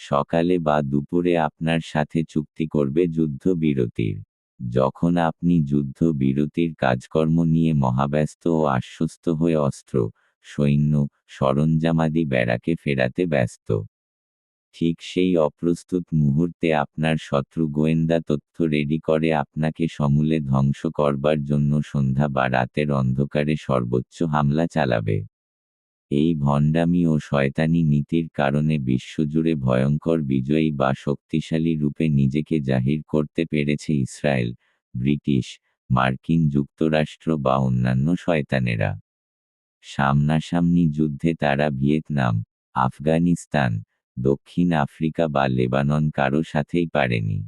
সকালে বা দুপুরে আপনার সাথে চুক্তি করবে যুদ্ধবিরতির। যখন আপনি যুদ্ধবিরতির কাজকর্ম নিয়ে মহাব্যস্ত ও আশ্বস্ত হয়ে অস্ত্র, সৈন্য, সরঞ্জামাদি ব্যারাকে ফেরাতে ব্যস্ত। ঠিক সেই অপ্রস্তুত মুহূর্তে আপনার শত্রু গোয়েন্দা তথ্য রেডি করে আপনাকে সমূলে ধ্বংস করবার জন্য সন্ধ্যা বা রাতের অন্ধকারে সর্বোচ্চ হামলা চালাবে। এই ভণ্ডামি ও শয়তানি নীতির কারণে বিশ্বজুড়ে ভয়ঙ্কর বিজয়ী বা শক্তিশালী রূপে নিজেকে জাহির করতে পেরেছে ইসরায়েল, ব্রিটিশ, মার্কিন যুক্তরাষ্ট্র বা অন্যান্য শয়তানেরা। সামনাসামনি যুদ্ধে তারা ভিয়েতনাম, আফগানিস্তান, দক্ষিণ আফ্রিকা বা লেবানন কারো সাথেই পারেনি।